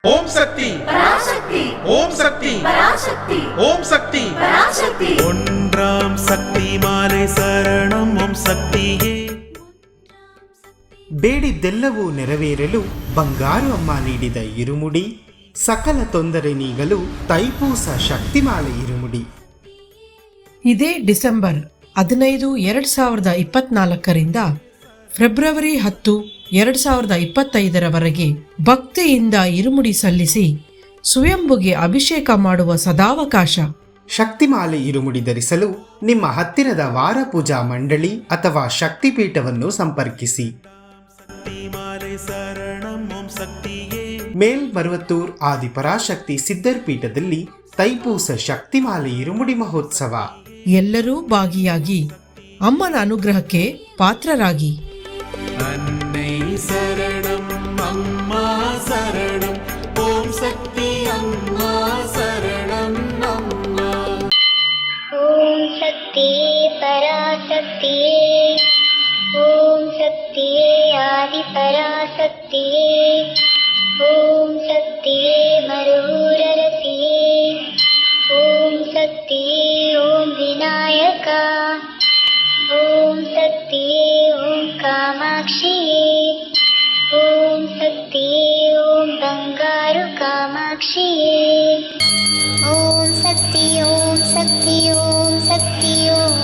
ಓಂ ಶಕ್ತಿ பராசக்தி ஓம் சக்தி பராசக்தி ஓம் சக்தி பராசக்தி ஒன்றாம் சக்தி மாலை சரணம் ಓಂ ಶಕ್ತಿಯೇ. ಬೇಡಿದ್ದೆಲ್ಲವೂ ನೆರವೇರಲು ಬಂಗಾರು ಅಮ್ಮ ನೀಡಿದ ಇರುಮುಡಿ, ಸಕಲ ತೊಂದರೆ ನೀಗಲು ತೈಪೂಸ ಶಕ್ತಿಮಾಲೆ ಇರುಮುಡಿ. ಇದೇ ಡಿಸೆಂಬರ್ 15, 2024ರಿಂದ ಫೆಬ್ರವರಿ 10, 2025ರವರೆಗೆ ಭಕ್ತಿಯಿಂದ ಇರುಮುಡಿ ಸಲ್ಲಿಸಿ ಸ್ವಯಂಭುಗೆ ಅಭಿಷೇಕ ಮಾಡುವ ಸದಾವಕಾಶ. ಶಕ್ತಿಮಾಲೆ ಇರುಮುಡಿ ಧರಿಸಲು ನಿಮ್ಮ ಹತ್ತಿರದ ವಾರ ಪೂಜಾ ಮಂಡಳಿ ಅಥವಾ ಶಕ್ತಿಪೀಠವನ್ನು ಸಂಪರ್ಕಿಸಿ. ಮಾಲೆ ಶರಣಂ ಓಂ ಶಕ್ತಿಯೇ. ಮೇಲ್ಮರುವತ್ತೂರ್ ಆದಿಪರಾಶಕ್ತಿ ಸಿದ್ಧರ್ ಪೀಠದಲ್ಲಿ ತೈಪೂಸ ಶಕ್ತಿಮಾಲೆ ಇರುಮುಡಿ ಮಹೋತ್ಸವ. ಎಲ್ಲರೂ ಭಾಗಿಯಾಗಿ ಅಮ್ಮನ ಅನುಗ್ರಹಕ್ಕೆ ಪಾತ್ರರಾಗಿ. ಅನ್ನೈ ಶರಣಂ ಅಮ್ಮ ಶರಣಂ ಓಂ ಶಕ್ತಿ ಅಮ್ಮ ಶರಣಂ ಅಮ್ಮ. ಓಂ ಶಕ್ತಿಯೇ ಪರಾಶಕ್ತಿಯೇ, ಓಂ ಶಕ್ತಿಯೇ ಆದಿಪರಾಶಕ್ತಿಯೇ, ಓಂ ಶಕ್ತಿಯೇ ಮರುರರಸಿಯೇ, ಓಂ ಶಕ್ತಿಯೇ ಓಂ ವಿನಾಯಕ, ಓಂ ಶಕ್ತಿಯೇ ಓಂ ಕಾಮಾಕ್ಷಿಯೇ, ಓಂ ಶಕ್ತಿಯೇ ಓಂ ಬಂಗಾರು ಕಾಮಾಕ್ಷಿಯೇ. ಓಂ ಶಕ್ತಿ ಓಂ ಶಕ್ತಿ ಓಂ ಶಕ್ತಿ ಓಂ,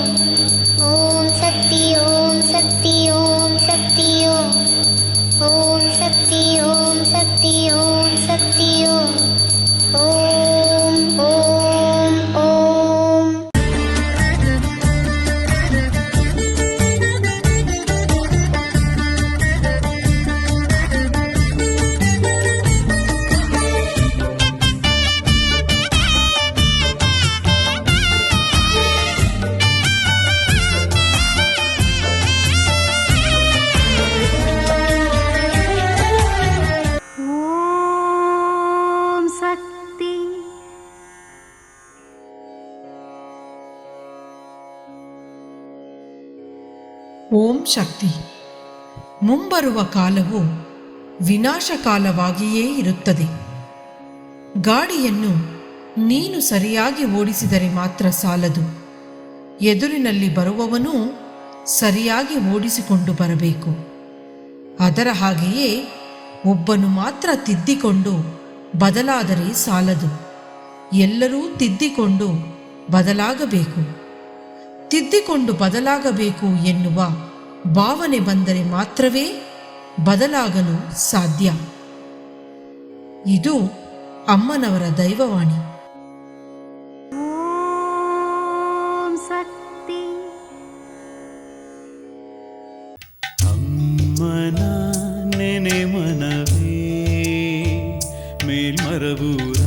ಓಂ ಶಕ್ತಿ ಓಂ ಶಕ್ತಿ ಓಂ ಶಕ್ತಿ ಓಂ, ಓಂ ಶಕ್ತಿ ಓಂ ಶಕ್ತಿ ಓಂ ಶಕ್ತಿ ಓಂ, ಓಂ ಓಂ ಓಂ. ಓಂ ಶಕ್ತಿ. ಓಂ ಶಕ್ತಿ. ಮುಂಬರುವ ಕಾಲವು ವಿನಾಶ ಕಾಲವಾಗಿಯೇ ಇರುತ್ತದೆ. ಗಾಡಿಯನ್ನು ನೀನು ಸರಿಯಾಗಿ ಓಡಿಸಿದರೆ ಮಾತ್ರ ಸಾಲದು, ಎದುರಿನಲ್ಲಿ ಬರುವವನೂ ಸರಿಯಾಗಿ ಓಡಿಸಿಕೊಂಡು ಬರಬೇಕು. ಅದರ ಹಾಗೆಯೇ ಒಬ್ಬನು ಮಾತ್ರ ತಿದ್ದಿಕೊಂಡು ಬದಲಾದರೆ ಸಾಲದು, ಎಲ್ಲರೂ ತಿದ್ದಿಕೊಂಡು ಬದಲಾಗಬೇಕು. ತಿದ್ದಿಕೊಂಡು ಬದಲಾಗಬೇಕು ಎನ್ನುವ ಭಾವನೆ ಬಂದರೆ ಮಾತ್ರವೇ ಬದಲಾಗಲು ಸಾಧ್ಯ. ಇದು ಅಮ್ಮನವರ ದೈವವಾಣಿ. ಓಂ ಶಕ್ತಿ. ಅಮ್ಮನ ನೆನೆ ಮನವೇ ಮೇಲ್ಮರವೂರ